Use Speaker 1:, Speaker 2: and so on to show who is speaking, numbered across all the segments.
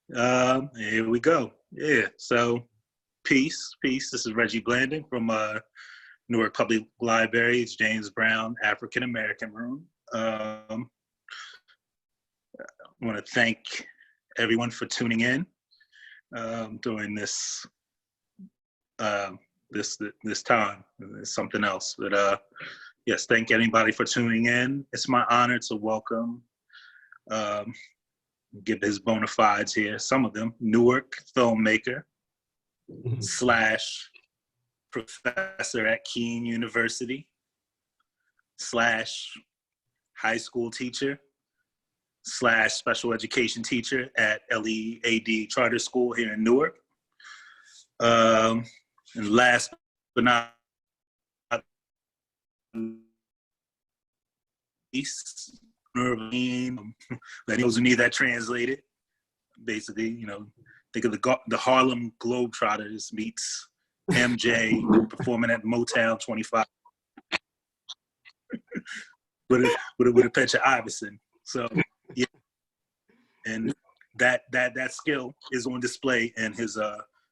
Speaker 1: Here we go. Yeah. So, peace. This is Reggie Blanding from Newark Public Library's James Brown African American Room. I want to thank everyone for tuning in during this this time. It's something else, but yes, thank anybody for tuning in. It's my honor to welcome. Give his bona fides here. Some of them: Newark filmmaker / professor at Keene University / high school teacher / special education teacher at LEAD Charter School here in Newark. And last but not least, let those who need that translated. Basically, think of the Harlem Globetrotters meets MJ performing at Motown 25 with a picture of Iverson. So yeah, and that skill is on display in his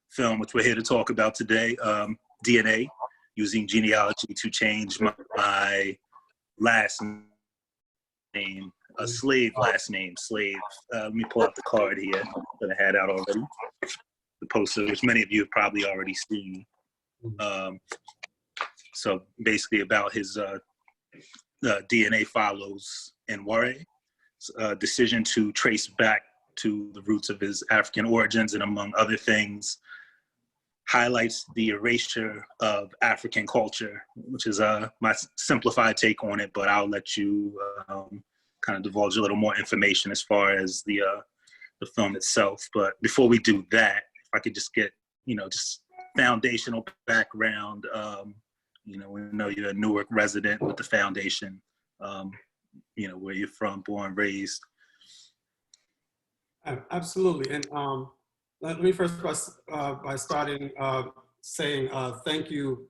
Speaker 1: film, which we're here to talk about today. DNA, using genealogy to change my last name, a slave last name, slave. Let me pull out the card here that I had out already. The poster, which many of you have probably already seen. So basically about his DNA follows Nware, decision to trace back to the roots of his African origins, and among other things, highlights the erasure of African culture, which is my simplified take on it, but I'll let you kind of divulge a little more information as far as the film itself. But before we do that, if I could just get, just foundational background. We know you're a Newark resident with the foundation, where you're from, born, raised.
Speaker 2: Absolutely. And let me first by starting saying thank you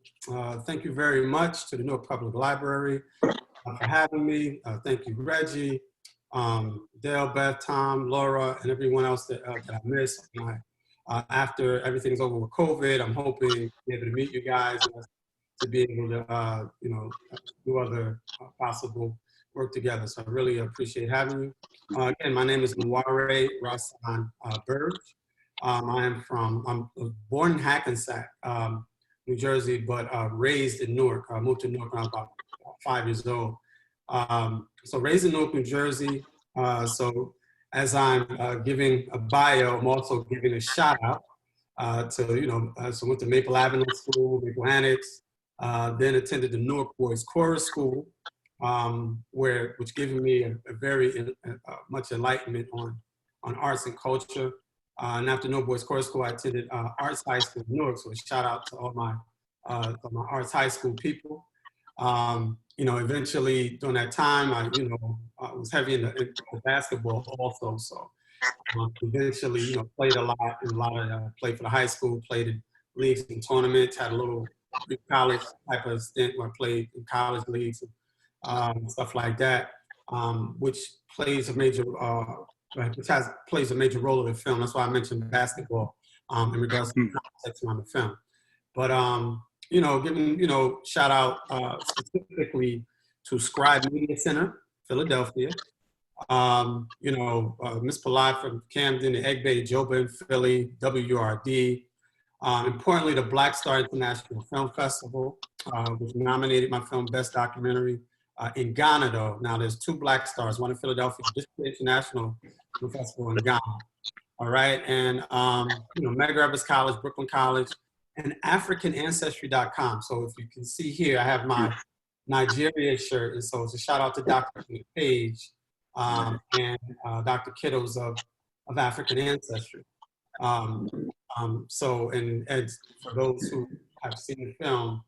Speaker 2: very much to the Newark Public Library for having me. Thank you, Reggie, Dale, Beth, Tom, Laura, and everyone else that I missed. After everything's over with COVID, I'm hoping to be able to meet you guys, to be able to do other possible work together. So I really appreciate having you. Again, my name is Nware Burge. I'm born in Hackensack, New Jersey, but raised in Newark. I moved to Newark when I was about 5 years old. So raised in Newark, New Jersey. So as I'm giving a bio, I'm also giving a shout out to, so went to Maple Avenue School, Maple Annex, then attended the Newark Boys Chorus School, which gave me a very much enlightenment on arts and culture. And after Newark Boys Chorus School, I attended Arts High School in Newark, so a shout out to all my Arts High School people. Eventually during that time, I was heavy in the basketball also. So eventually, played a lot of, played for the high school, played in leagues and tournaments, had a little college type of stint where I played in college leagues and stuff like that, which plays a major plays a major role in the film. That's why I mentioned basketball in regards to the context around the film. But giving shout out specifically to Scribe Media Center, Philadelphia. Miss Palat from Camden, the Egg Bay, Joba in Philly, WURD. Importantly, the Black Star International Film Festival, which nominated my film Best Documentary in Ghana, though. Now there's 2 Black Stars, one in Philadelphia, this International Film Festival in Ghana. All right, and Medgar Evers College, Brooklyn College, and AfricanAncestry.com. So if you can see here, I have my Nigeria shirt, and so it's a shout out to Dr. Page and Dr. Kiddos of African Ancestry. So, and for those who have seen the film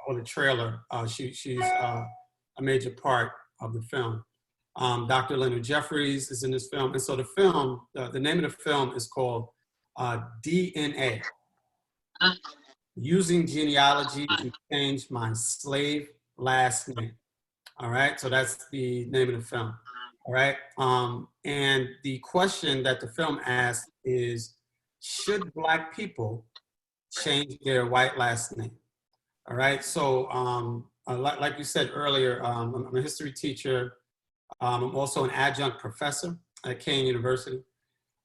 Speaker 2: or the trailer, she's a major part of the film. Dr. Leonard Jeffries is in this film. And so the film, the name of the film is called DNA, Using Genealogy to Change My Slave Last Name. All right, so that's the name of the film. all right? And the question that the film asks is, should Black people change their white last name? All right, so like you said earlier, I'm a history teacher. I'm also an adjunct professor at Kane University.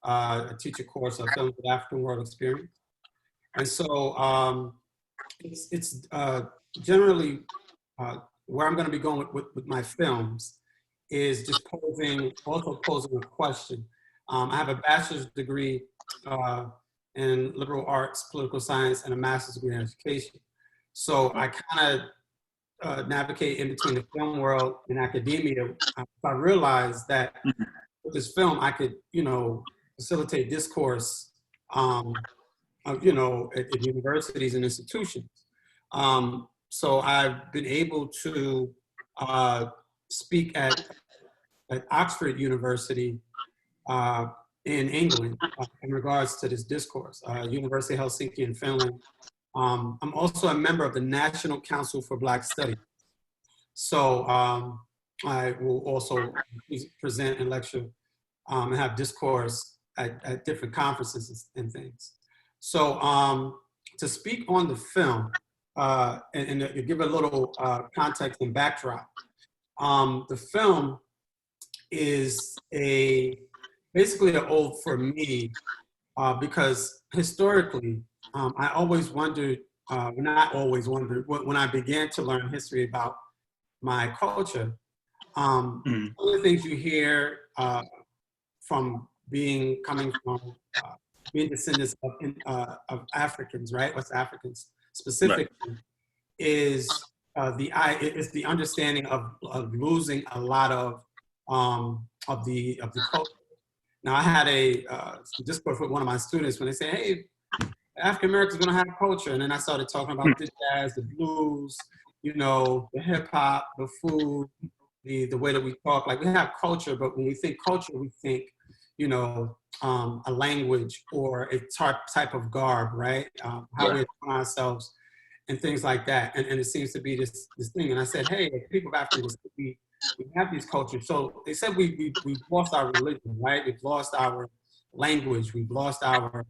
Speaker 2: I teach a course of Films of African World Experience. And so it's generally where I'm going to be going with my films is just also posing a question. I have a bachelor's degree in liberal arts, political science, and a master's degree in education. So I kind of navigate in between the film world and academia. I realized that with this film, I could, facilitate discourse, at universities and institutions. So I've been able to speak at Oxford University in England in regards to this discourse, University of Helsinki in Finland. I'm also a member of the National Council for Black Studies. So I will also present and lecture and have discourse at different conferences and things. So to speak on the film and to give a little context and backdrop, the film is basically an ode for me because historically, I always wondered, not always wondered, when I began to learn history about my culture, one of the things you hear from coming from being descendants of Africans, right? West Africans specifically, right, is the understanding of losing a lot of the culture. Now, I had a discourse with one of my students when they say, "Hey, African Americans are going to have culture," and then I started talking about the jazz, the blues, the hip hop, the food, the way that we talk. Like, we have culture, but when we think culture, we think, a language or a type of garb, right? How we explain ourselves and things like that. And it seems to be this thing. And I said, hey, people of Africa, we have these cultures. So they said we've lost our religion, right? We've lost our language. We've lost our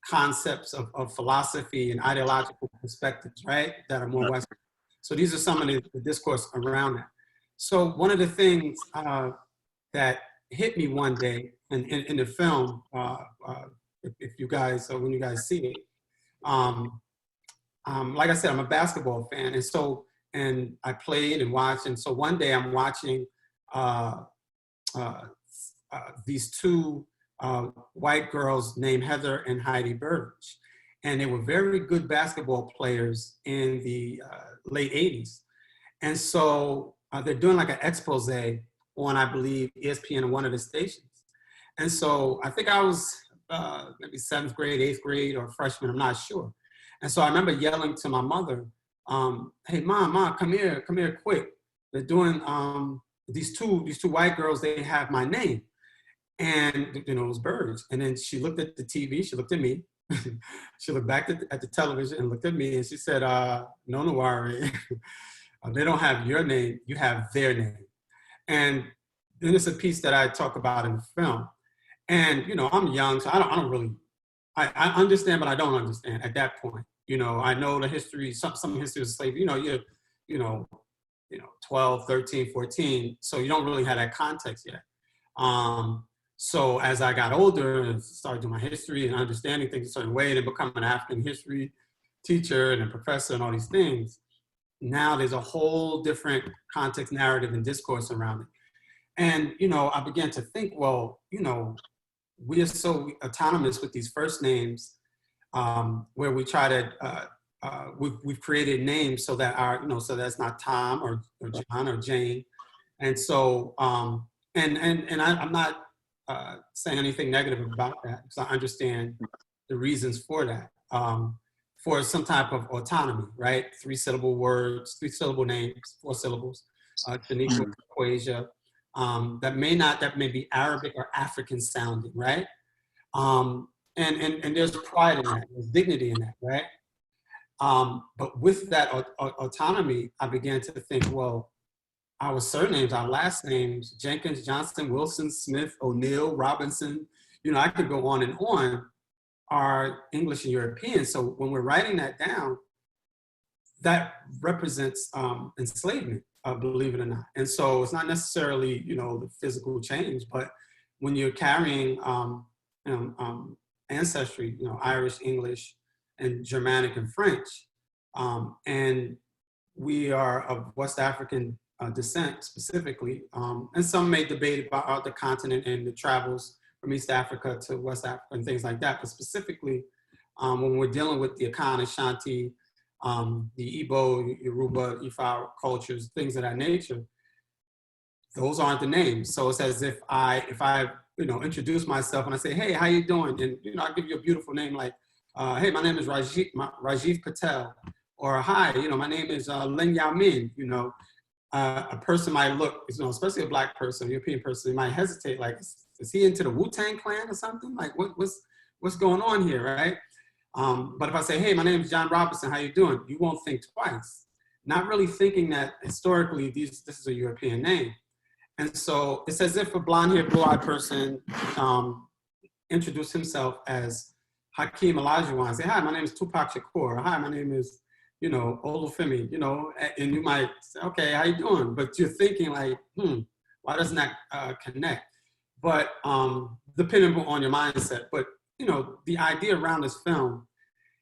Speaker 2: concepts of philosophy and ideological perspectives, right? That are more Western. So these are some of the discourse around that. So one of the things that hit me one day in the film, if you guys, when you guys see it, like I said, I'm a basketball fan, and I played and watched, and so one day I'm watching these two white girls named Heather and Heidi Burge, and they were very good basketball players in the late 80s, and so they're doing like an expose on, I believe, ESPN on one of the stations. And so I think I was maybe 7th grade, 8th grade, or freshman, I'm not sure. And so I remember yelling to my mother, hey, mom, come here quick. They're doing, these two white girls, they have my name. And, it was Burge. And then she looked at the TV, she looked at me, she looked back at the television and looked at me, and she said, no, Nware, they don't have your name, you have their name. And then it's a piece that I talk about in the film. And, I'm young, so I don't really, I understand, but I don't understand at that point. I know the history, some history of slavery, you're 12, 13, 14, so you don't really have that context yet. So as I got older and started doing my history and understanding things a certain way and becoming an African history teacher and a professor and all these things, now there's a whole different context, narrative, and discourse around it. And, I began to think, well, we are so autonomous with these first names, where we try to, we've created names so that so that's not Tom or John or Jane. And so, I'm not saying anything negative about that, because I understand the reasons for that. For some type of autonomy, right? 3-syllable words, 3-syllable names, 4 syllables, Shaniqua, Quasia, that may be Arabic or African sounding, right? And there's pride in that, there's dignity in that, right? But with that autonomy, I began to think, well, our surnames, our last names, Jenkins, Johnson, Wilson, Smith, O'Neill, Robinson, you know, I could go on, are English and European. So when we're writing that down, that represents enslavement, believe it or not. And so it's not necessarily, you know, the physical change, but when you're carrying ancestry, you know, Irish, English, and Germanic and French, and we are of West African descent specifically, and some may debate about the continent and the travels from East Africa to West Africa and things like that, but specifically when we're dealing with the Akan, Ashanti, the Igbo, Yoruba, Ifa cultures, things of that nature, those aren't the names. So it's as if I you know, introduce myself and I say, hey, how you doing? And, you know, I give you a beautiful name like, hey, my name is Rajiv Patel. Or, hi, you know, my name is Len Yao Min. You know, a person might look, you know, especially a Black person, a European person, might hesitate, like, is he into the Wu-Tang Clan or something? Like, what's going on here, right? But if I say, hey, my name is John Robinson, how you doing? You won't think twice. Not really thinking that historically this is a European name. And so it's as if a blonde-haired, blue-eyed person introduced himself as Hakeem Olajuwon. Say, hi, my name is Tupac Shakur. Hi, my name is, you know, Olufemi, you know, and you might say, okay, how you doing? But you're thinking like, why doesn't that connect? But depending on your mindset. But, you know, the idea around this film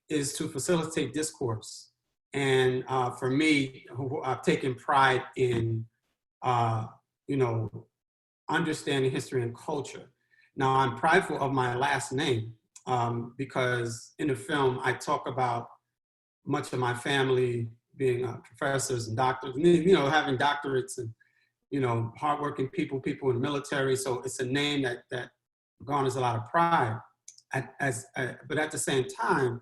Speaker 2: is to facilitate discourse. And for me, I've taken pride in, you know, understanding history and culture. Now, I'm prideful of my last name because in the film, I talk about much of my family being professors and doctors, and, you know, having doctorates and, you know, hardworking people in the military. So it's a name that garners a lot of pride. But at the same time,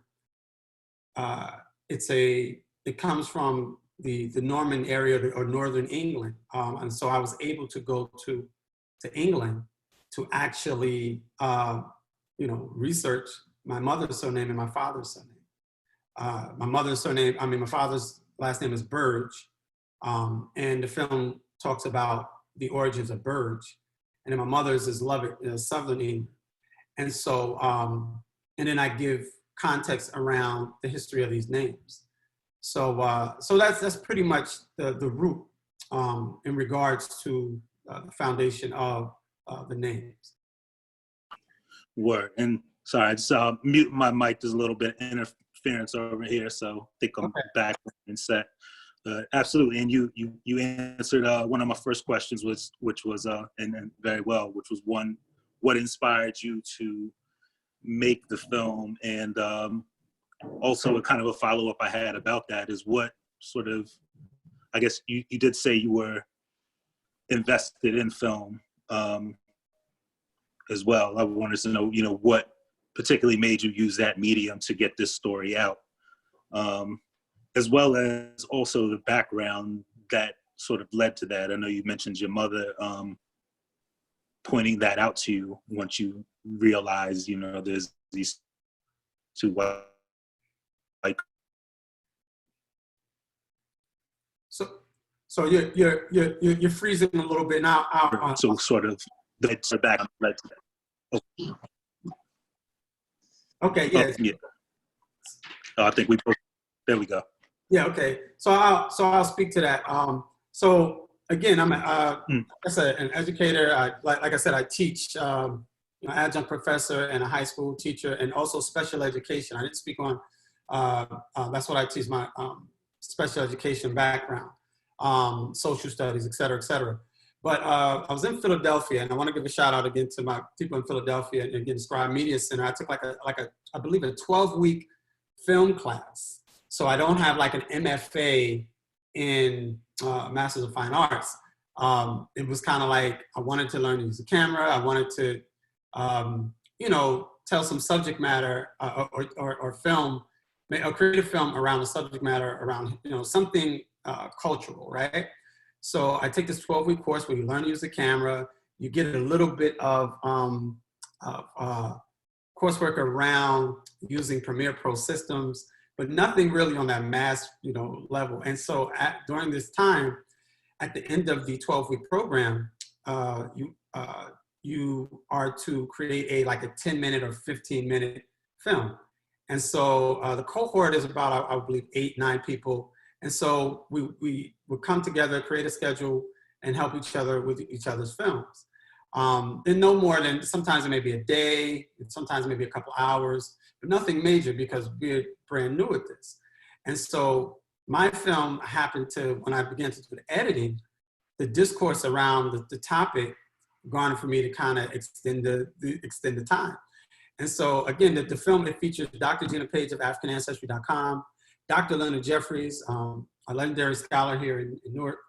Speaker 2: it comes from the Norman area or Northern England. And so I was able to go to England to actually, you know, research my mother's surname and my father's surname. My father's last name is Burge. And the film talks about the origins of Burge. And then my mother's is Lubbock, Southern England. And so, and then I give context around the history of these names. So, so that's pretty much the root in regards to the foundation of the names.
Speaker 1: Word. And sorry, I just mute my mic. There's a little bit of interference over here, so I think I'm back and set. Absolutely, and you answered one of my first questions, which was and very well, which was one, what inspired you to make the film, and also a kind of a follow-up I had about that is what sort of, I guess you did say you were invested in film as well. I wanted to know, you know, what particularly made you use that medium to get this story out, as well as also the background that sort of led to that. I know you mentioned your mother pointing that out to you once you realize, you know, there's these two white.
Speaker 2: So you're freezing a little bit now.
Speaker 1: So sort of that's the back.
Speaker 2: Okay. Yeah.
Speaker 1: Yeah. I think we both. There we go.
Speaker 2: Yeah. Okay. So I'll speak to that. So again, I'm an educator. Like I said, I teach. You know, adjunct professor and a high school teacher, and also special education. I didn't speak on. That's what I teach, my special education background, social studies, et cetera, et cetera. But I was in Philadelphia, and I want to give a shout out again to my people in Philadelphia and again, Scribe Media Center. I took I believe a 12-week film class. So I don't have like an MFA in Masters of Fine Arts. It was kind of like I wanted to learn to use the camera. I wanted to, you know, tell some subject matter or film, or create a film around the subject matter around, you know, something cultural, right? So I take this 12-week course where you learn to use the camera. You get a little bit of coursework around using Premiere Pro systems, but nothing really on that mass, you know, level. And so during this time, at the end of the 12-week program, you are to create like a 10-minute or 15-minute film. And so the cohort is about, I believe, 8, 9 people. And so we would come together, create a schedule, and help each other with each other's films. And no more than, sometimes it may be a day, sometimes maybe a couple hours, but nothing major because we're brand new at this. And so my film happened to, when I began to do the editing, the discourse around the topic garnered for me to kind of extend the time. And so again, the film, it features Dr. Gina Page of AfricanAncestry.com, Dr. Leonard Jeffries, a legendary scholar here in Newark,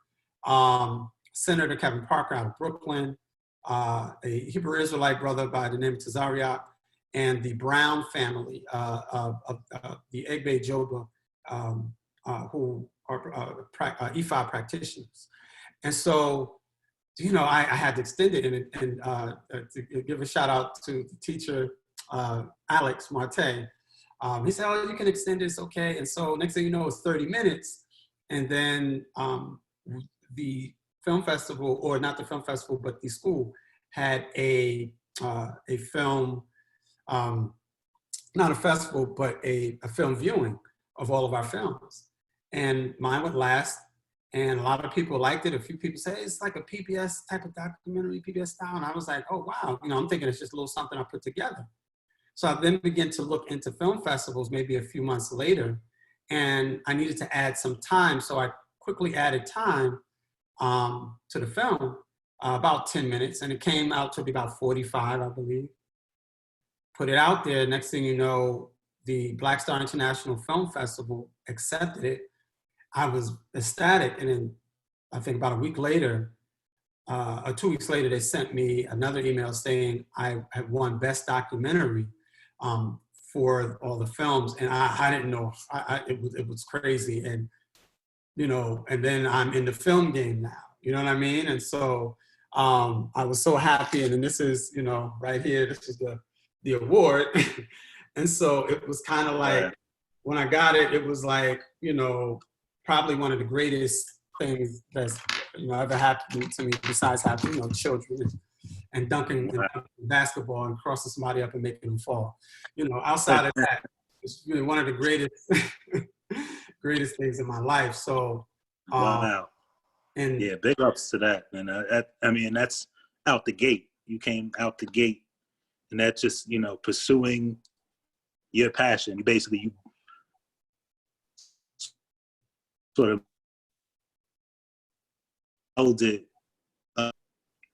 Speaker 2: Senator Kevin Parker out of Brooklyn, a Hebrew Israelite brother by the name of Tazariak, and the Brown family of the Egbe Joba, who are Ifa practitioners. And so, you know, I had to extend it and to give a shout out to the teacher, Alex Marte. He said, oh, you can extend this, okay. And so next thing you know, it's 30 minutes. And then the film festival, or not the film festival, but the school had a film, not a festival, but a film viewing of all of our films. And mine went last, and a lot of people liked it. A few people say, it's like a PBS type of documentary, PBS style. And I was like, oh, wow. You know, I'm thinking it's just a little something I put together. So I then began to look into film festivals maybe a few months later, and I needed to add some time. So I quickly added time to the film, about 10 minutes, and it came out to be about 45, I believe. Put it out there. Next thing you know, the Black Star International Film Festival accepted it. I was ecstatic. And then I think about a week later, or 2 weeks later, they sent me another email saying I had won Best Documentary for all the films. And I didn't know, it was crazy. And, you know, and then I'm in the film game now, you know what I mean? And so I was so happy. And then this is, you know, right here, this is the award. And so it was kind of like, when I got it, it was like, you know, probably one of the greatest things that's, you know, ever happened to me, besides having, you know, children and dunking basketball and crossing somebody up and making them fall. You know, outside of that, it's really one of the greatest, greatest things in my life. So,
Speaker 1: wow. And yeah, big ups to that. And I mean, that's out the gate. You came out the gate, and that's just, you know, pursuing your passion. Basically, you sort of held it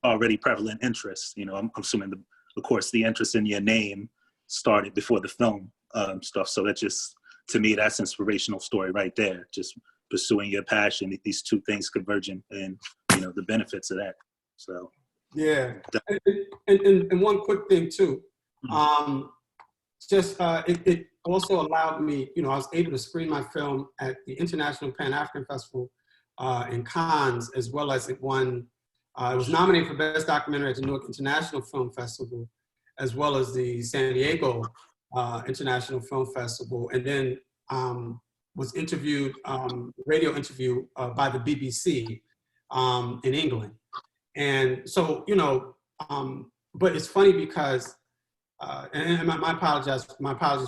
Speaker 1: already prevalent interests. You know, I'm assuming, of course, the interest in your name started before the film stuff. So that just, to me, that's inspirational story right there. Just pursuing your passion, these two things converging, and, you know, the benefits of that. So
Speaker 2: yeah, and one quick thing too. It also allowed me, you know, I was able to screen my film at the International Pan-African Festival in Cannes, as well as it won, it was nominated for Best Documentary at the Newark International Film Festival, as well as the San Diego International Film Festival, and then was interviewed, radio interview by the BBC in England. And so, you know, but it's funny because, and my apologies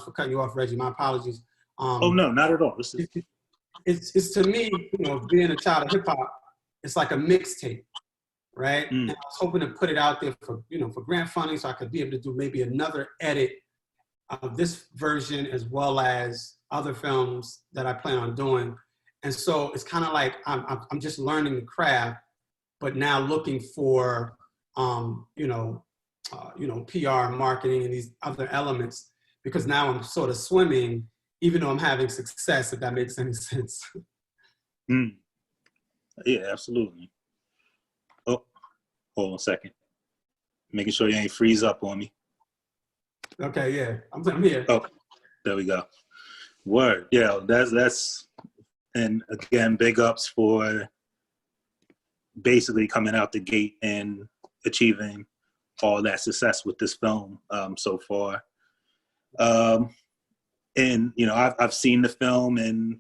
Speaker 2: for cutting you off, Reggie. My apologies.
Speaker 1: Oh no, not at all.
Speaker 2: It's to me, you know, being a child of hip hop, it's like a mixtape, right? And I was hoping to put it out there for, you know, for grant funding, so I could be able to do maybe another edit of this version, as well as other films that I plan on doing. And so it's kind of like I'm just learning the craft, but now looking for, you know, PR, marketing, and these other elements, because now I'm sort of swimming, even though I'm having success, if that makes any sense.
Speaker 1: Yeah, absolutely. Oh, hold on a second. Making sure you ain't freeze up on me.
Speaker 2: Okay, yeah, I'm here.
Speaker 1: Okay, there we go. Word, yeah, that's, and again, big ups for basically coming out the gate and achieving all that success with this film so far. And, you know, I've seen the film, and,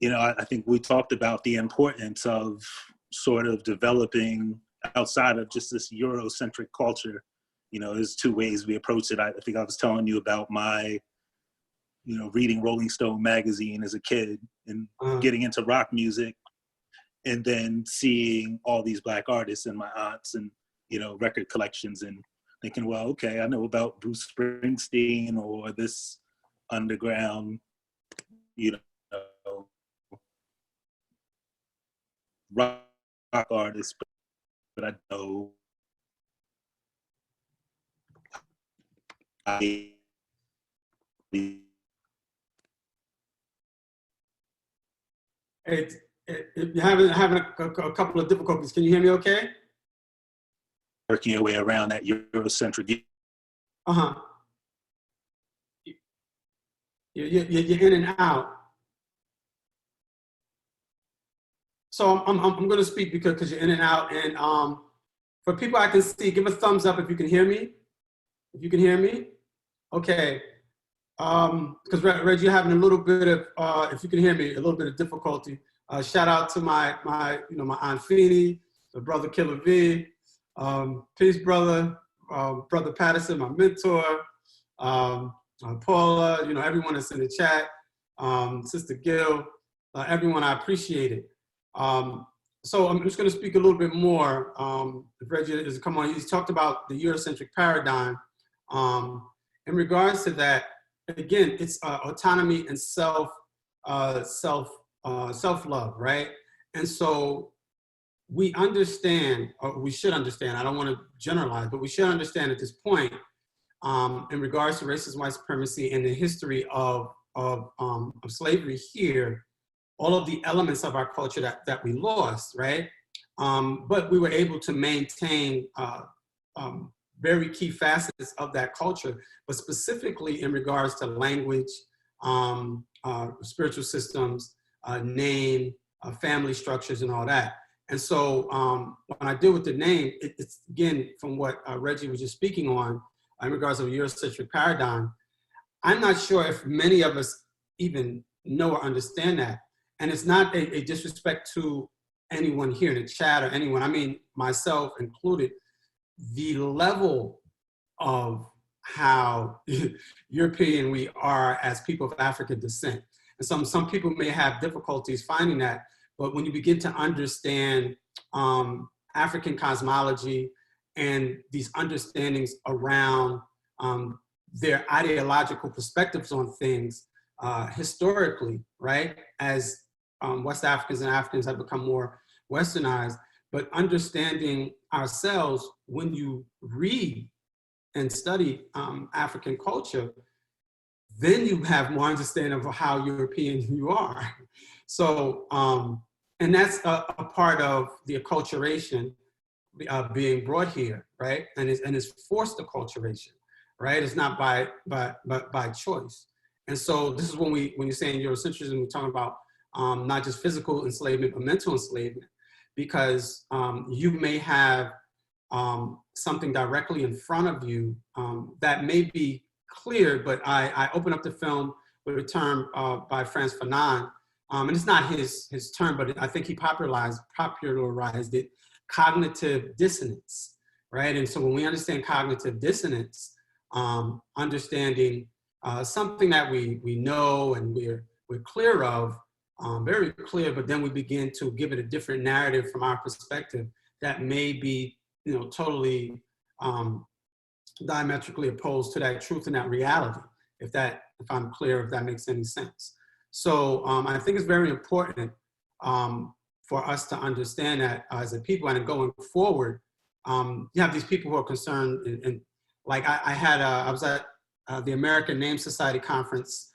Speaker 1: you know, I think we talked about the importance of sort of developing outside of just this Eurocentric culture. You know, there's two ways we approach it. I think I was telling you about my, you know, reading Rolling Stone magazine as a kid and getting into rock music, and then seeing all these Black artists and my aunts and, you know, record collections, and thinking, well, okay, I know about Bruce Springsteen or this underground, you know, rock artist, but I know
Speaker 2: you're having a couple of difficulties. Can you hear me okay?
Speaker 1: Working your way around that Eurocentric.
Speaker 2: Uh-huh. You're in and out. So I'm going to speak because you're in and out. And for people I can see, give a thumbs up if you can hear me. If you can hear me. Okay. Because Reggie, you're having a little bit of, if you can hear me, a little bit of difficulty. Shout out to my Aunt Feenie, the brother Killer V. Peace, brother. Brother Patterson, my mentor. Paula, you know, everyone that's in the chat. Sister Gil, everyone, I appreciate it. So I'm just going to speak a little bit more. If Reggie is come on, he's talked about the Eurocentric paradigm. In regards to that, again, it's autonomy and self-love, right? And so we understand, or we should understand, I don't want to generalize, but we should understand at this point, in regards to racism, white supremacy, and the history of slavery here, all of the elements of our culture that we lost, right? But we were able to maintain very key facets of that culture, but specifically in regards to language, spiritual systems, name, family structures, and all that. And so when I deal with the name, it's again, from what Reggie was just speaking on, in regards to the Eurocentric paradigm, I'm not sure if many of us even know or understand that. And it's not a disrespect to anyone here in the chat or anyone, I mean, myself included, the level of how European we are as people of African descent. And some people may have difficulties finding that, but when you begin to understand African cosmology and these understandings around their ideological perspectives on things historically, right? As West Africans and Africans have become more westernized, but understanding ourselves when you read and study African culture, then you have more understanding of how European you are. So, and that's a part of the acculturation being brought here, right? And it's forced acculturation, right? It's not by choice. And so this is when you're saying Eurocentrism, we're talking about not just physical enslavement, but mental enslavement, because you may have something directly in front of you that may be clear, but I open up the film with a term by Frantz Fanon, and it's not his term, but I think he popularized it, cognitive dissonance, right? And so when we understand cognitive dissonance, understanding something that we know and we're clear of, very clear, but then we begin to give it a different narrative from our perspective that may be, you know, totally diametrically opposed to that truth and that reality, if I'm clear, if that makes any sense. So I think it's very important for us to understand that as a people, and going forward, you have these people who are concerned, and like I was at the American Name Society conference,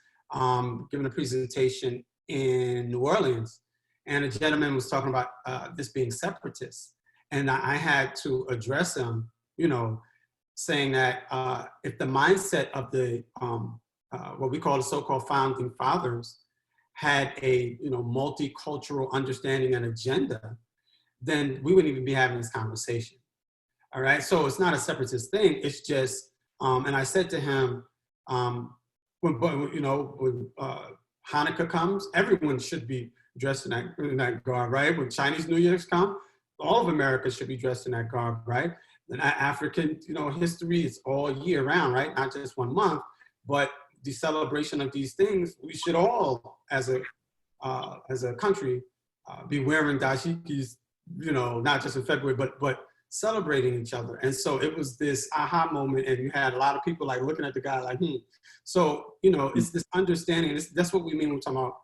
Speaker 2: giving a presentation in New Orleans, and a gentleman was talking about this being separatist. And I had to address him, you know, saying that if the mindset of the, what we call the so-called founding fathers had a, you know, multicultural understanding and agenda, then we wouldn't even be having this conversation. All right, so it's not a separatist thing, it's just, and I said to him, Hanukkah comes, everyone should be dressed in that garb, right? When Chinese New Year's come, all of America should be dressed in that garb, right? And African, history is all year round, right? Not just 1 month, but the celebration of these things, we should all, as a country, be wearing dashikis, not just in February, but celebrating each other. And so it was this aha moment, and you had a lot of people like looking at the guy like, So, it's this understanding. That's what we mean when we're talking about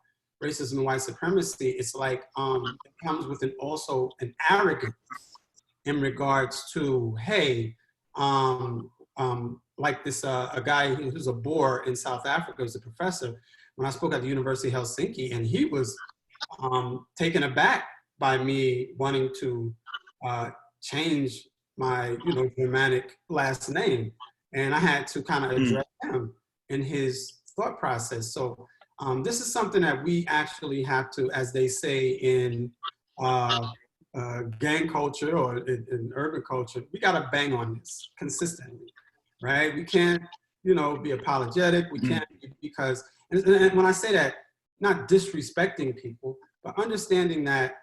Speaker 2: racism and white supremacy. It's like it comes with also an arrogance in regards to, hey, like this a guy who's a Boer in South Africa, who's a professor. When I spoke at the University of Helsinki, and he was taken aback by me wanting to change my, Germanic last name. And I had to kind of address him in his thought process. So this is something that we actually have to, as they say in gang culture or in urban culture, we got to bang on this consistently, right? We can't, be apologetic. We can't, because, and when I say that, not disrespecting people, but understanding that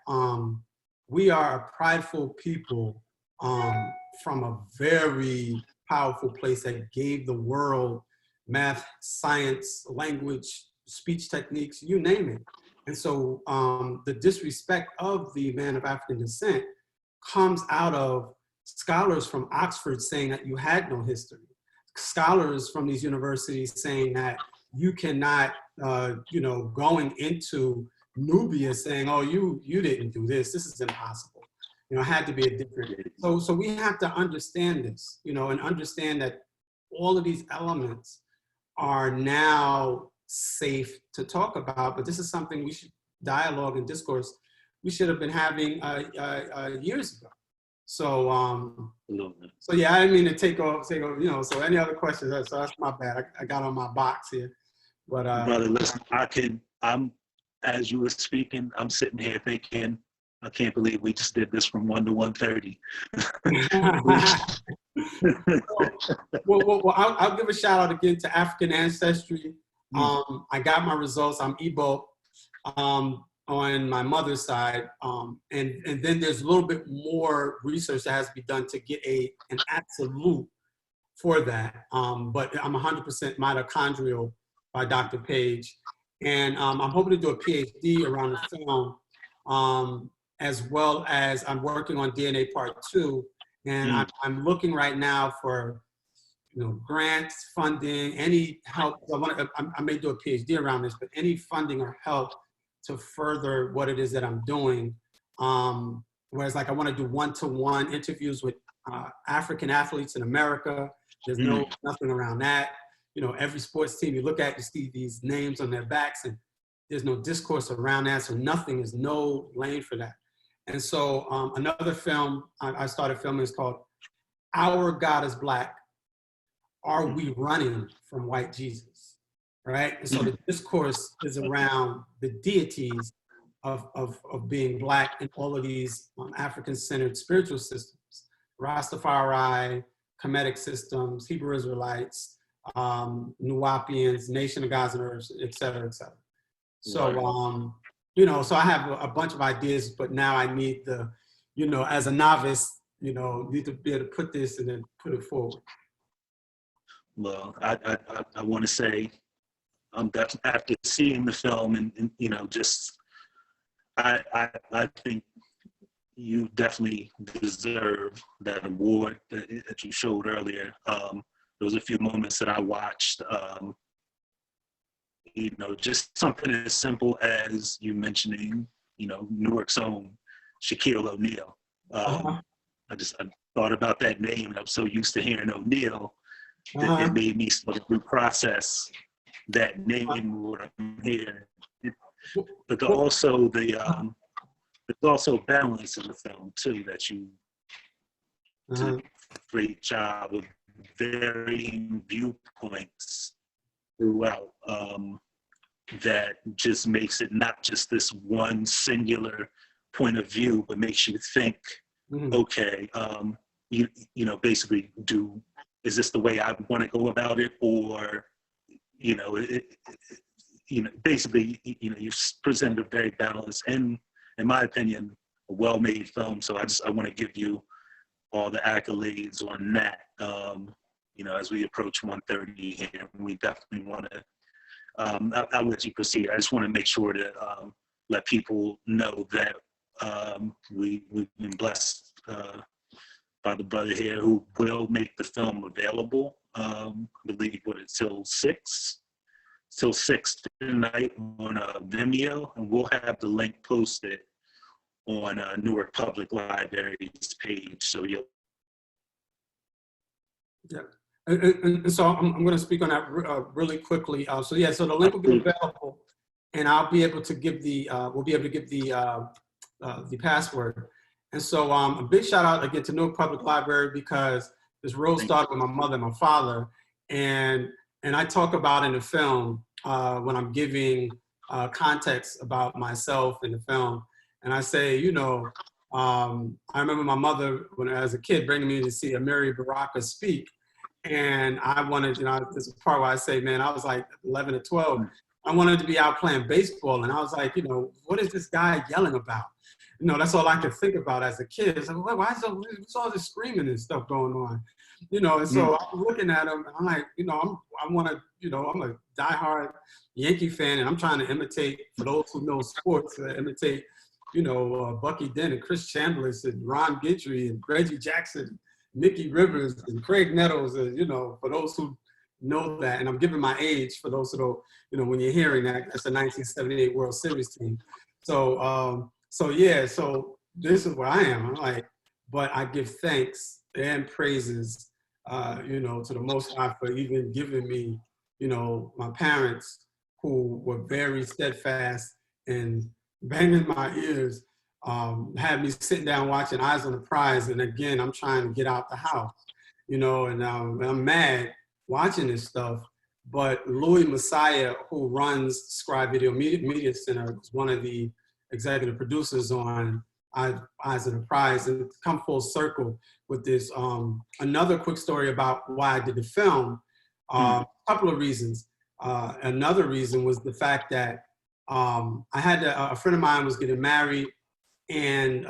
Speaker 2: we are a prideful people from a very powerful place that gave the world math, science, language, speech techniques, you name it. And so the disrespect of the man of African descent comes out of scholars from Oxford saying that you had no history. Scholars from these universities saying that you cannot, going into Nubia saying, oh, you didn't do this. This is impossible. It had to be a different. So we have to understand this, and understand that all of these elements are now safe to talk about, but this is something we should dialogue and discourse. We should have been having years ago. So, so yeah, I didn't mean to take off, so any other questions? So that's my bad. I got on my box here, but
Speaker 1: brother, listen, as you were speaking, I'm sitting here thinking, I can't believe we just did this from 1 to 1:30.
Speaker 2: well, I'll give a shout out again to African Ancestry. I got my results. I'm Igbo on my mother's side, and then there's a little bit more research that has to be done to get an absolute for that. But I'm 100% mitochondrial by Dr. Page, and I'm hoping to do a PhD around the film, as well as I'm working on DNA Part 2, and I'm looking right now for grants, funding, any help. I may do a PhD around this, but any funding or help to further what it is that I'm doing. Whereas like I want to do one-to-one interviews with African athletes in America. There's nothing around that. Every sports team you look at, you see these names on their backs, and there's no discourse around that. So there's no lane for that. And so another film I started filming is called Our God is Black. Are we running from white Jesus? Right? And so the discourse is around the deities of being Black in all of these African-centered spiritual systems. Rastafari, Kemetic systems, Hebrew Israelites, Nuwapians, Nation of Gods and Earths, et cetera, et cetera. So, so I have a bunch of ideas, but now I need as a novice, need to be able to put this and then put it forward.
Speaker 1: Well, I want to say, after seeing the film and just, I think you definitely deserve that award that you showed earlier. There was a few moments that I watched, just something as simple as you mentioning, Newark's own Shaquille O'Neal. I thought about that name, and I'm so used to hearing O'Neal that it made me sort of reprocess that name what I'm hearing. But there's also balance in the film too, that you did a great job of varying viewpoints throughout, that just makes it not just this one singular point of view, but makes you think, okay, basically is this the way I want to go about it? Or, basically, you presented a very balanced and, in my opinion, a well-made film. So I want to give you all the accolades on that. As we approach 1:30 here, we definitely want to. I'll let you proceed. I just want to make sure to let people know that we've been blessed by the brother here who will make the film available. I believe till 6 tonight on Vimeo, and we'll have the link posted on Newark Public Library's page. So you'll.
Speaker 2: Yeah. And so I'm going to speak on that really quickly. So yeah, so the link will be available, and I'll be able to give we'll be able to give the password. And so a big shout out again to Newark Public Library, because this road started with my mother and my father, and I talk about in the film when I'm giving context about myself in the film, and I say, I remember my mother when I was a kid bringing me to see Amiri Baraka speak. And I wanted, there's a part where I say, man, I was like 11 or 12. I wanted to be out playing baseball. And I was like, what is this guy yelling about? That's all I could think about as a kid. It's like, why is all this screaming and stuff going on? And so I'm looking at him and I'm like, I'm a diehard Yankee fan, and I'm trying to imitate, for those who know sports, imitate, Bucky Dent and Chris Chambliss and Ron Guidry and Reggie Jackson, Mickey Rivers and Craig Nettles, for those who know that. And I'm giving my age for those who don't, when you're hearing that, that's the 1978 World Series team. So this is where I am. I'm like, but I give thanks and praises, to the Most High for even giving me, my parents who were very steadfast and banging my ears, had me sitting down watching Eyes on the Prize. And again, I'm trying to get out the house, and I'm mad watching this stuff. But Louis Messiah, who runs Scribe Video Media Center, is one of the executive producers on Eyes on the Prize. And it's come full circle with this. Another quick story about why I did the film. A couple of reasons. Another reason was the fact that I had a friend of mine was getting married, and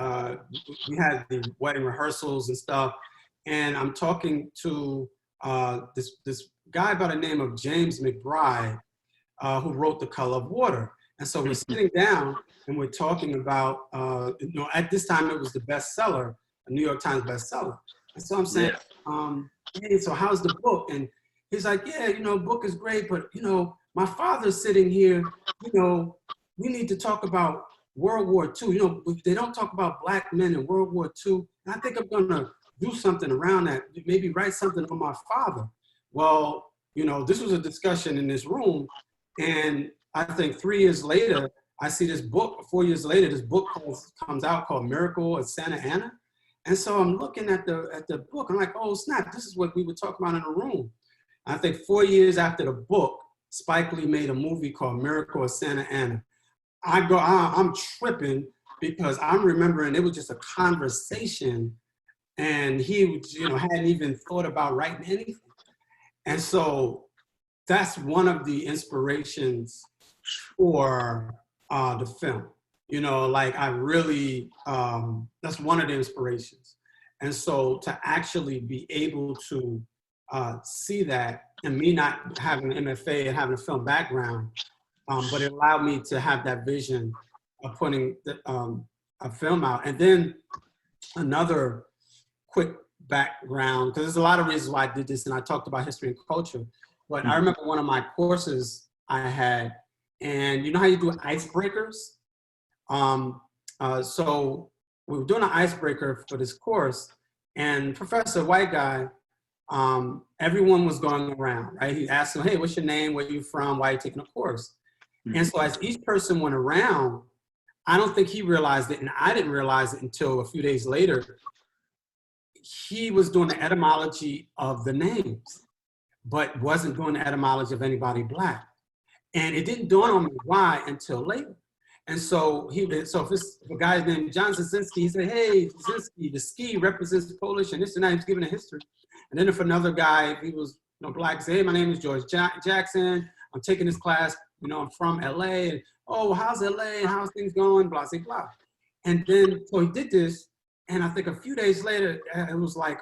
Speaker 2: we had the wedding rehearsals and stuff. And I'm talking to this guy by the name of James McBride, who wrote The Color of Water. And so we're sitting down and we're talking about, at this time it was the bestseller, a New York Times bestseller. And so I'm saying, hey, so how's the book? And he's like, yeah, book is great, but my father's sitting here, we need to talk about World War II. They don't talk about Black men in World War II. And I think I'm gonna do something around that, maybe write something on my father. Well, this was a discussion in this room, and I think 3 years later, I see this book, 4 years later, this book comes out called Miracle of Santa Ana. And so I'm looking at the book, I'm like, oh snap, this is what we were talking about in the room. I think 4 years after the book, Spike Lee made a movie called Miracle of Santa Ana. I'm tripping because I'm remembering it was just a conversation, and he, hadn't even thought about writing anything. And so that's one of the inspirations for the film. I really, that's one of the inspirations. And so to actually be able to see that, and me not having an MFA and having a film background, but it allowed me to have that vision of putting a film out. And then another quick background, because there's a lot of reasons why I did this, and I talked about history and culture, but I remember one of my courses I had, and you know how you do icebreakers? So we were doing an icebreaker for this course, and Professor White Guy, everyone was going around, right? He asked them, hey, what's your name? Where are you from? Why are you taking a course? And so as each person went around, I don't think he realized it, and I didn't realize it until a few days later. He was doing the etymology of the names, but wasn't doing the etymology of anybody Black. And it didn't dawn on me why until later. And so if a guy's named John Zazinski, he said, hey, Zazinski, the ski represents Polish and this and that, he's giving a history. And then if another guy, if he was Black, say, hey, my name is George Jackson, I'm taking this class, You know, I'm from LA, and oh, how's LA and how's things going? Blah, blah, blah. And then, so he did this, and I think a few days later, it was like,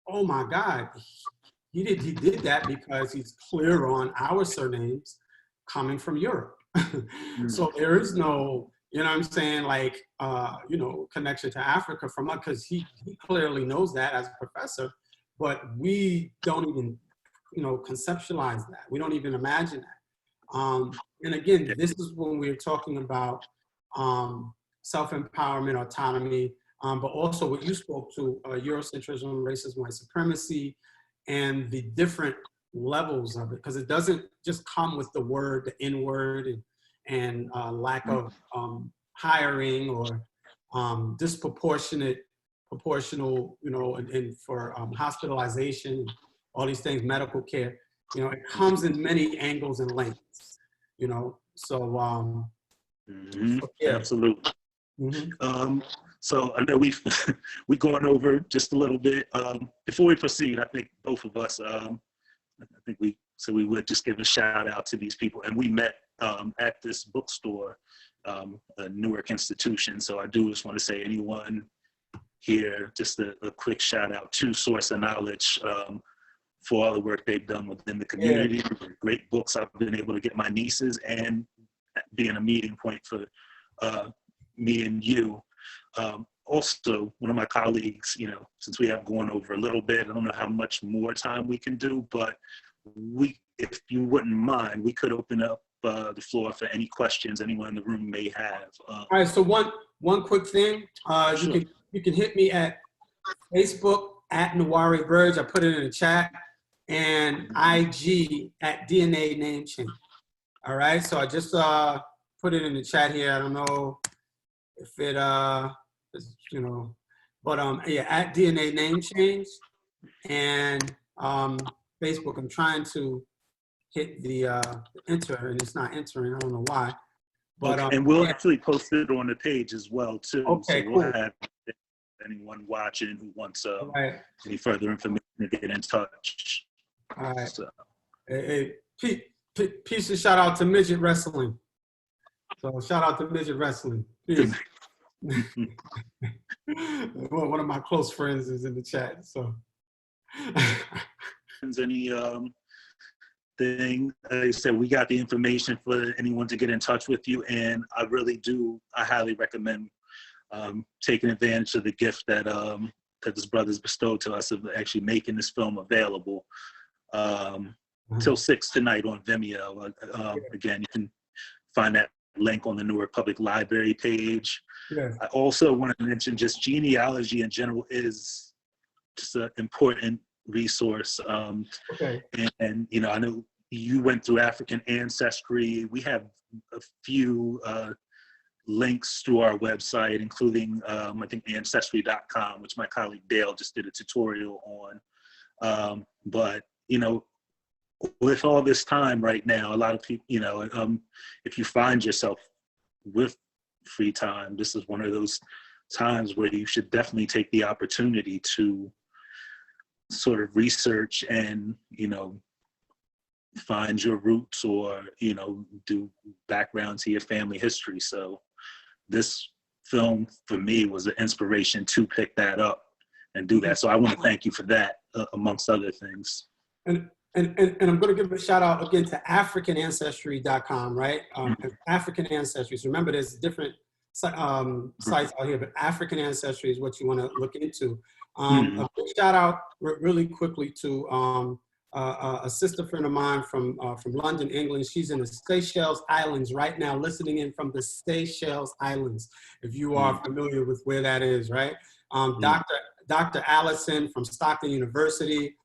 Speaker 2: oh my God, he did that because he's clear on our surnames coming from Europe. So there is no, you know what I'm saying, like, you know, connection to Africa from us, because he clearly knows that as a professor, but we don't even, you know, conceptualize that. We don't even imagine that. And again, this is when we're talking about self-empowerment, autonomy, but also what you spoke to, Eurocentrism, racism, white supremacy, and the different levels of it, because it doesn't just come with the word, the N-word, and lack of hiring or proportional, you know, and for hospitalization, all these things, medical care, you know, it comes in many angles and lengths, you know, so, so yeah.
Speaker 1: Absolutely. So I know we've gone over just a little bit. Before we proceed, I think both of us, I think we would just give a shout out to these people. And we met at this bookstore, a Newark institution. So I do just want to say, anyone here, just a quick shout out to Source of Knowledge for all the work they've done within the community. Yeah. Great books I've been able to get my nieces, and being a meeting point for me and you. Also, one of my colleagues, you know, since we have gone over a little bit, I don't know how much more time we can do, but if you wouldn't mind, we could open up the floor for any questions anyone in the room may have.
Speaker 2: All right, so one quick thing, sure. You can hit me at Facebook at Nware Burge. I put it in the chat, and IG at DNA Name Change. All right, so I just put it in the chat here. I don't know if it you know, but yeah, at DNA Name Change, and Facebook. I'm trying to hit the enter, and it's not entering. I don't know why. But
Speaker 1: okay. And we'll actually post it on the page as well too.
Speaker 2: Okay,
Speaker 1: so we'll
Speaker 2: cool.
Speaker 1: have anyone watching who wants
Speaker 2: right.
Speaker 1: any further information to get in touch.
Speaker 2: All right.
Speaker 1: So.
Speaker 2: Hey, piece of shout out to midget wrestling. So shout out to midget wrestling. Peace. One of my close friends is in the chat. So.
Speaker 1: Any thing, like I said, we got the information for anyone to get in touch with you, and I highly recommend taking advantage of the gift that his brothers bestowed to us of actually making this film available till 6 tonight on Vimeo. Again, you can find that link on the Newark Public Library page. Yeah. I also want to mention just genealogy in general is just an important resource.
Speaker 2: Okay.
Speaker 1: And you know, I know you went through African Ancestry. We have a few links through our website, including I think Ancestry.com, which my colleague Dale just did a tutorial on. But you know, with all this time right now, a lot of people, you know, if you find yourself with free time, this is one of those times where you should definitely take the opportunity to sort of research and, you know, find your roots, or, you know, do background to your family history. So this film for me was an inspiration to pick that up and do that. So I want to thank you for that, amongst other things. And
Speaker 2: I'm going to give a shout out again to AfricanAncestry.com, right? African Ancestries. Remember, there's different sites out here, but African Ancestry is what you want to look into. A big shout out really quickly to a sister friend of mine from London, England. She's in the Seychelles Islands right now, listening in from the Seychelles Islands, if you are familiar with where that is, right? Dr. Allison from Stockton University.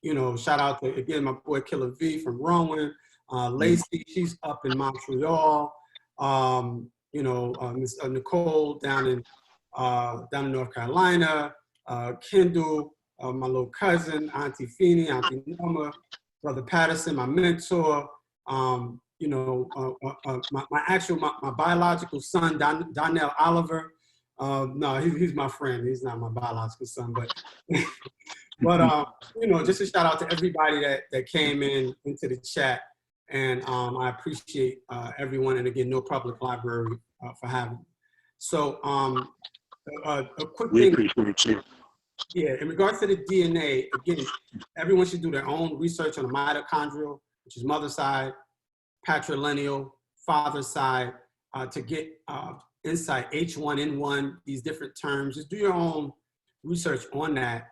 Speaker 2: You know, shout out to, again, my boy Killer V from Rowan. Lacey, she's up in Montreal. You know, Miss Nicole down in North Carolina. Kendall, my little cousin, Auntie Feeney, Auntie Norma, Brother Patterson, my mentor. You know, my biological son, Donnell Oliver. No, he's my friend. He's not my biological son, but but you know, just a shout out to everybody that came into the chat. And I appreciate everyone, and again, No Public Library for having me. So a quick
Speaker 1: We
Speaker 2: thing.
Speaker 1: appreciate you.
Speaker 2: Yeah, in regards to the DNA, again, everyone should do their own research on the mitochondrial, which is mother side, patrilineal, father side, to get insight, H1N1, these different terms. Just do your own research on that.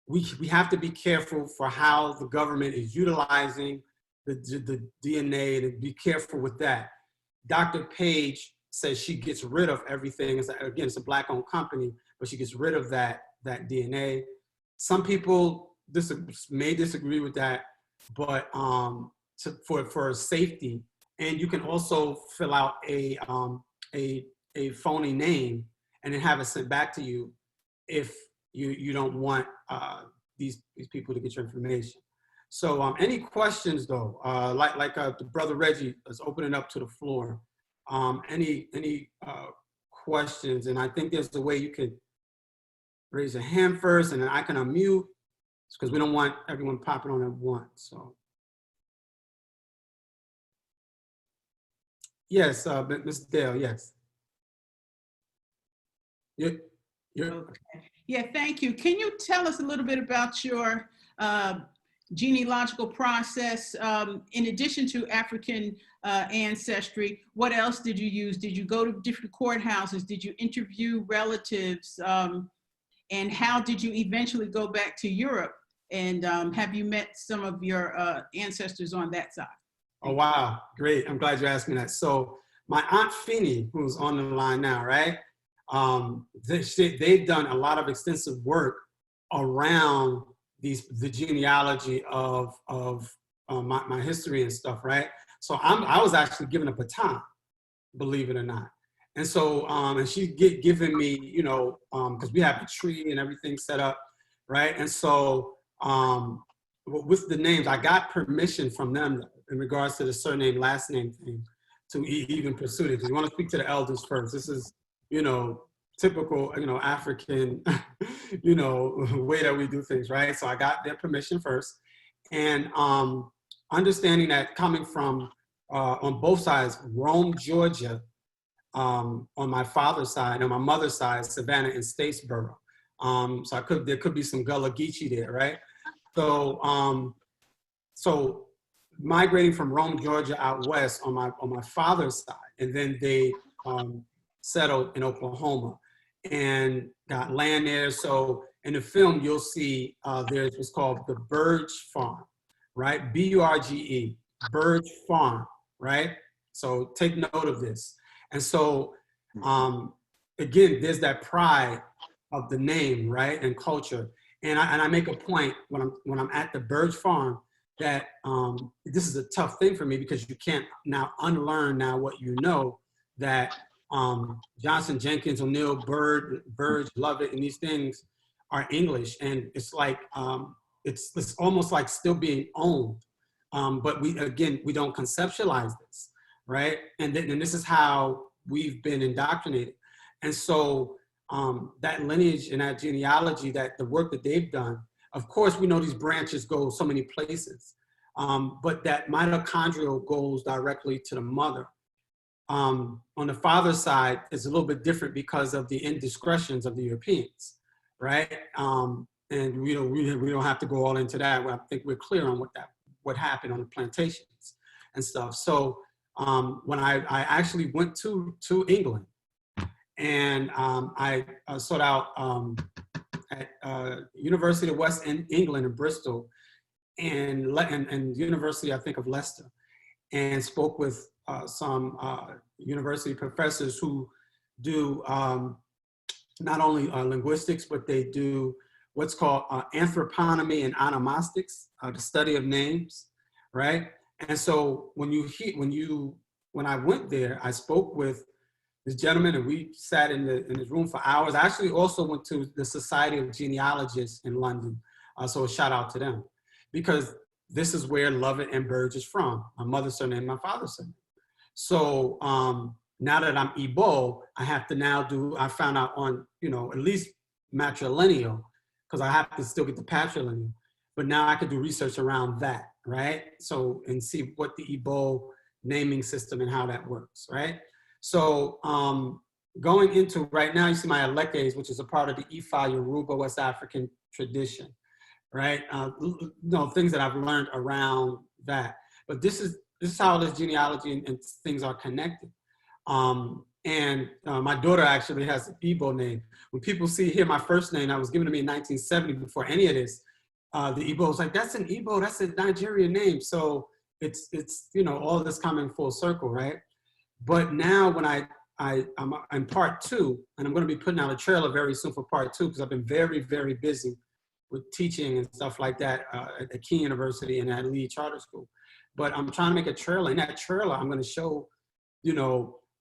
Speaker 2: We have to be careful for how the government is utilizing the DNA, to be careful with that. Dr. Page says she gets rid of everything. Again, it's a Black-owned company, but she gets rid of that DNA. Some people may disagree with that, but for safety, and you can also fill out a phony name and then have it sent back to you if you don't want these people to get your information. So any questions though, like the brother Reggie is opening up to the floor. Any questions? And I think there's a way you could raise a hand first and then I can unmute, because we don't want everyone popping on at once. So yes, Ms. Dale, yes.
Speaker 3: Okay. Yeah, thank you. Can you tell us a little bit about your genealogical process? In addition to African ancestry, what else did you use? Did you go to different courthouses? Did you interview relatives? And how did you eventually go back to Europe? And have you met some of your ancestors on that side?
Speaker 2: Oh, wow, great. I'm glad you asked me that. So my Aunt Finny, who's on the line now, right? They've done a lot of extensive work around the genealogy of my history and stuff, right? So I was actually given a baton, believe it or not. And so, and she's giving me, you know, because we have a tree and everything set up, right? And so with the names, I got permission from them in regards to the surname, last name thing to even pursue it. Because you want to speak to the elders first. This is, you know, typical, you know, African, you know, way that we do things, right? So I got their permission first. And understanding that coming from, on both sides, Rome, Georgia, on my father's side, and on my mother's side, Savannah and Statesboro. So there could be some Gullah Geechee there, right? So, so migrating from Rome, Georgia out west on my father's side, and then they settled in Oklahoma and got land there. So in the film, you'll see there's what's called the Burge Farm, right? B-U-R-G-E, Burge Farm, right? So take note of this. And so, again, there's that pride of the name, right, and culture. And I make a point when I'm at the Burge Farm that this is a tough thing for me, because you can't now unlearn now what you know, that Johnson, Jenkins, O'Neill, Burge, Lovett, and these things are English, and it's like it's almost like still being owned, but we don't conceptualize this, right? And this is how we've been indoctrinated, and so that lineage and that genealogy, that the work that they've done, of course, we know these branches go so many places, but that mitochondrial goes directly to the mother. On the father's side, it's a little bit different because of the indiscretions of the Europeans, right? And we don't have to go all into that. I think we're clear on what happened on the plantations and stuff. So when I actually went to England, and I sought out at University of West England in Bristol, and University, I think, of Leicester, and spoke with some university professors who do not only linguistics, but they do what's called anthroponymy and onomastics, the study of names, right? And so when I went there, I spoke with this gentleman, and we sat in his room for hours. I actually also went to the Society of Genealogists in London, so a shout out to them, because this is where Lovett and Burge is from, my mother's surname, my father's surname. So now that I'm Igbo, I have to I found out on, at least matrilineal, because I have to still get the patrilineal, but now I could do research around that. right? So, and see what the Igbo naming system and how that works, right? So going into right now, you see my Alekes, which is a part of the Ifa Yoruba West African tradition, right? Things that I've learned around that. But this is how this genealogy and things are connected. My daughter actually has an Igbo name. When people hear my first name, that was given to me in 1970 before any of this, the Igbo was like, that's an Igbo, that's a Nigerian name. So it's all this coming full circle, right? But now when I'm part 2, and I'm going to be putting out a trailer very soon for part 2, because I've been very, very busy with teaching and stuff like that at Key University and at Lee Charter School. But I'm trying to make a trailer. In that trailer, I'm going to show,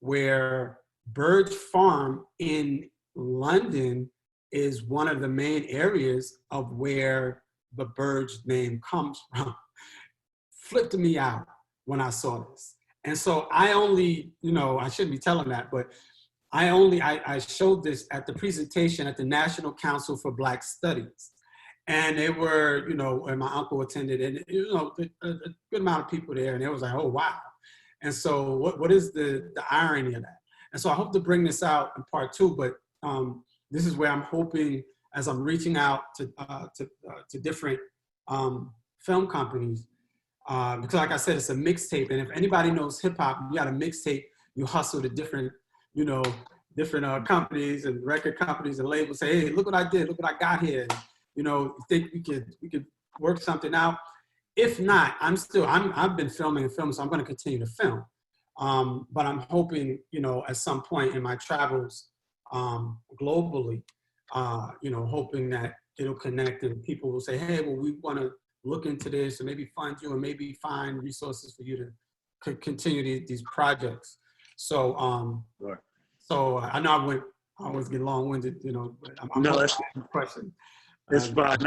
Speaker 2: where Burge Farm in London is one of the main areas of where the Burge name comes from. Flipped me out when I saw this. And so I only, I shouldn't be telling that, but I showed this at the presentation at the National Council for Black Studies. And they were, and my uncle attended, and, a good amount of people there. And it was like, oh, wow. And so what is the irony of that? And so I hope to bring this out in part 2, but this is where I'm hoping, as I'm reaching out to different film companies, because like I said, it's a mixtape. And if anybody knows hip hop, you got a mixtape, you hustle to different companies and record companies and labels, say, hey, look what I did, look what I got here. And, think we could work something out. If not, I've been filming, so I'm going to continue to film. But I'm hoping, at some point in my travels globally, hoping that it'll connect and people will say, hey, well, we want to look into this and maybe fund you and maybe find resources for you to continue these projects. So,
Speaker 1: Sure.
Speaker 2: So I know I always get long-winded, but I'm
Speaker 1: no, that's
Speaker 2: a question.
Speaker 1: It's fine.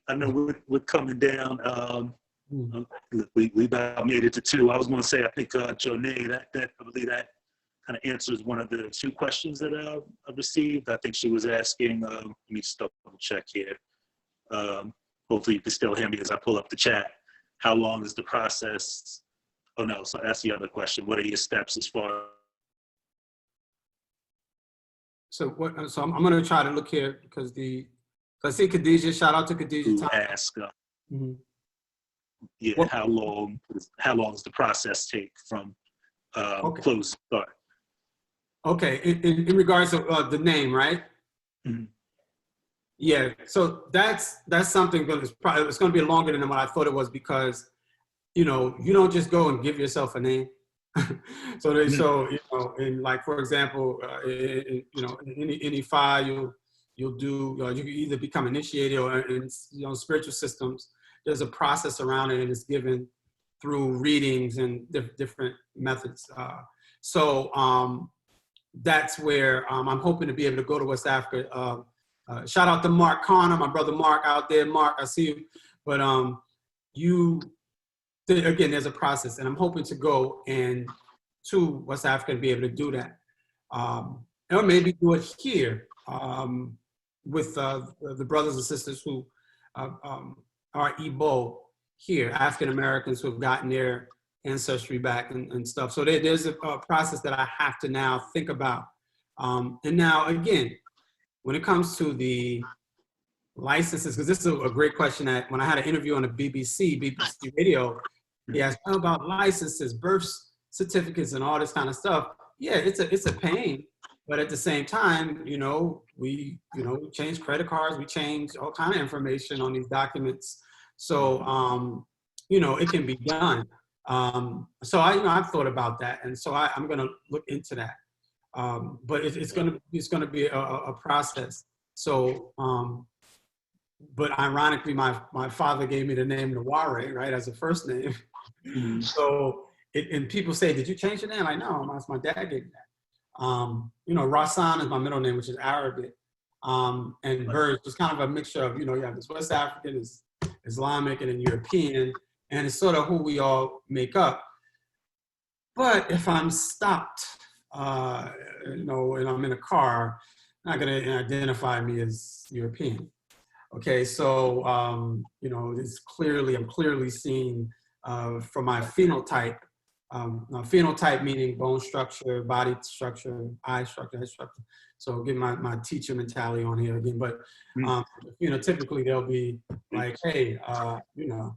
Speaker 1: I know we're coming down. We about made it to 2. I was going to say, I think Jonee, I believe that kind of answers one of the 2 questions that I've received. I think she was asking, let me just double check here. Hopefully you can still hear me as I pull up the chat. How long is the process? Oh no, so that's the other question. What are your steps as far?
Speaker 2: So I'm going to try to look here because I see Khadijah. Shout out to Khadijah.
Speaker 1: To ask, yeah, how long does the process take from close to start?
Speaker 2: Okay, in regards to the name, right?
Speaker 1: Mm-hmm.
Speaker 2: Yeah, so that's something, but it's going to be longer than what I thought it was, because you don't just go and give yourself a name. So in, like, for example, in any file you'll do, you can either become initiated or in spiritual systems, there's a process around it, and it's given through readings and different methods. That's where I'm hoping to be able to go to West Africa. Shout out to Mark Connor, my brother Mark out there. Mark, I see you. But again, there's a process, and I'm hoping to go to West Africa and be able to do that. Or maybe do it here with the brothers and sisters who are Igbo here, African Americans who have gotten their ancestry back and stuff. So there's a process that I have to now think about. And now, again, when it comes to the licenses, because this is a great question that when I had an interview on the BBC radio, he asked about licenses, birth certificates, and all this kind of stuff. Yeah, it's a pain, but at the same time, we change credit cards, we change all kind of information on these documents. So, it can be done. So I've thought about that, and so I'm going to look into that. But it's going to be a process. So, but ironically, my father gave me the name Nware, right, as a first name. Mm-hmm. So, and people say, "Did you change your name?" I know, my dad gave me that. Rasan is my middle name, which is Arabic, and Burge is kind of a mixture of, you have this West African, Islamic, and then European, and it's sort of who we all make up. But if I'm stopped, and I'm in a car, not going to identify me as European. Okay, so you know, I'm clearly seeing from my phenotype. Now phenotype meaning bone structure, body structure, eye structure, head structure. So get my teacher mentality on here again. But you know, typically they'll be like, hey, you know,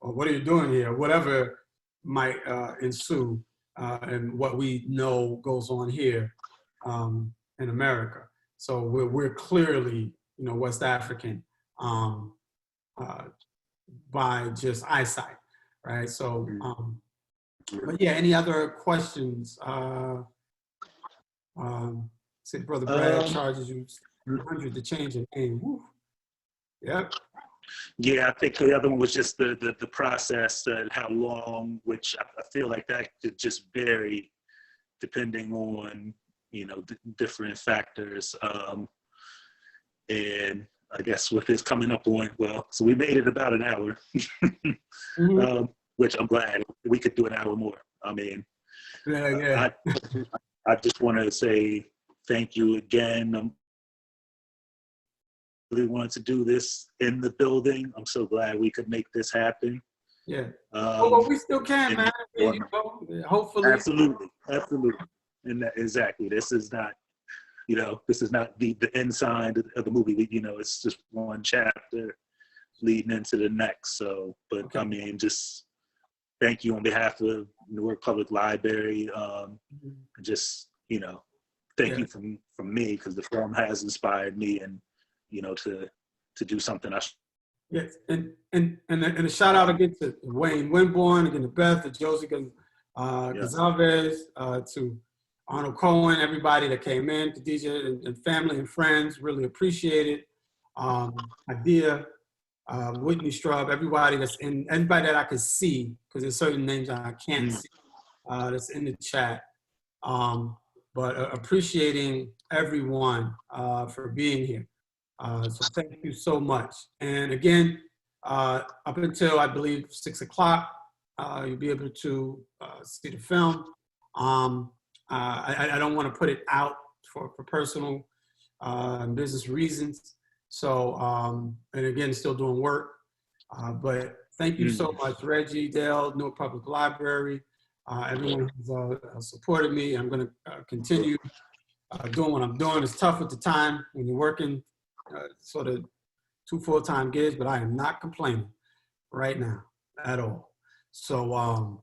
Speaker 2: or what are you doing here? Whatever might ensue, and what we know goes on here in America. So we're clearly, you know, West African by just eyesight, right? So. But yeah, any other questions? Say Brother Brad charges you 100 to change your name. Woo. Yep.
Speaker 1: Yeah, I think the other one was just the process and how long, which I feel like that could just vary depending on, you know, different factors. And I guess with this coming up on, well, so we made it about an hour. Which I'm glad we could do an hour more. I mean,
Speaker 2: yeah.
Speaker 1: I just want to say thank you again. I really wanted to do this in the building. I'm so glad we could make this happen.
Speaker 2: Yeah. Well, we still can, man. You know, hopefully.
Speaker 1: Absolutely. And exactly. This is not, you know, this is not the inside of the movie. You know, it's just one chapter leading into the next. So, but okay. I mean, just thank you on behalf of Newark Public Library. Just, you know, thank you from me, because the film has inspired me, and, you know, to do something.
Speaker 2: Yes, and a shout out again to Wayne Winborn, again to Beth, to Josie Gonzalez, to Arnold Cohen, everybody that came in, to DJ and family and friends, really appreciate it. Idea. Whitney Straub, everybody that's in, everybody that I can see, because there's certain names I can't see that's in the chat. But appreciating everyone for being here. So thank you so much. And again, up until I believe 6 o'clock, you'll be able to see the film. I don't want to put it out for personal and business reasons. So, and again, still doing work, but thank you so much, Reggie, Dale, Newark Public Library, everyone who's supported me. I'm going to continue doing what I'm doing. It's tough at the time when you're working sort of 2 full-time gigs, but I am not complaining right now at all. So,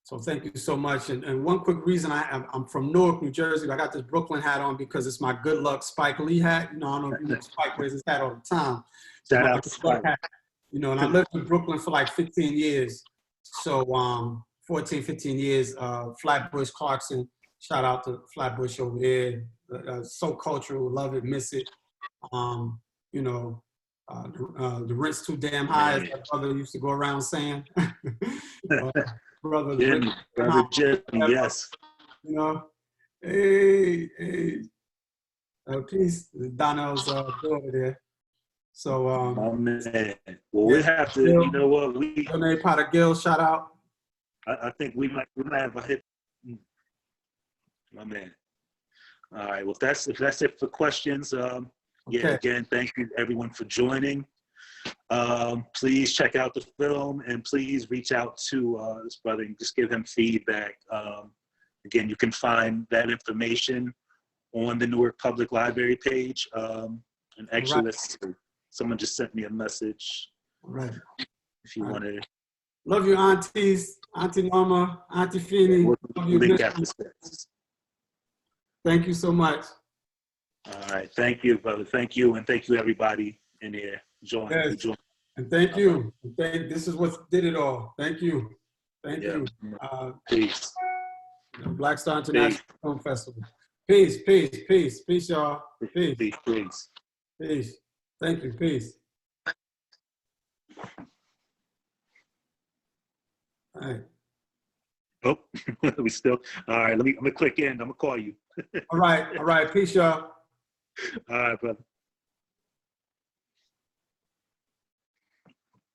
Speaker 2: so thank you so much. And one quick reason, I'm from Newark, New Jersey. I got this Brooklyn hat on because it's my good luck Spike Lee hat. You know, I don't know if you know Spike wears his hat all the time.
Speaker 1: Shout out to Spike.
Speaker 2: Hat. You know, and I lived in Brooklyn for like 15 years. So 14, 15 years, Flatbush, Clarkson. Shout out to Flatbush over there. So cultural, love it, miss it. You know, the rent's too damn high, as my brother used to go around saying. Brother Jimmy,
Speaker 1: yes.
Speaker 2: You know, hey. Peace, Donnell's daughter there. So,
Speaker 1: oh, man. Well, we have to, you know what,
Speaker 2: Renee Potter Gill, shout out.
Speaker 1: I think we might have a hit. My man. All right. Well, if that's it for questions, yeah, again, thank you everyone for joining. Please check out the film, and please reach out to this brother and just give him feedback. Again, you can find that information on the Newark Public Library page. And actually, let's see. Someone just sent me a message.
Speaker 2: All right.
Speaker 1: If you want to.
Speaker 2: Love you, aunties. Auntie Norma, Auntie Feeny. Love you. Thank you so much.
Speaker 1: All right. Thank you, brother. Thank you. And thank you, everybody in here.
Speaker 2: Yes. And thank you. This is what did it all. Thank you. Thank you.
Speaker 1: Peace.
Speaker 2: Black Star International Film Festival. Peace, peace, peace. Peace, y'all. Peace.
Speaker 1: Peace, peace.
Speaker 2: Peace. Thank you. Peace. All right.
Speaker 1: Oh, we still. All right. I'm gonna click in. I'm gonna call you.
Speaker 2: All right. Peace, y'all.
Speaker 1: All right, brother.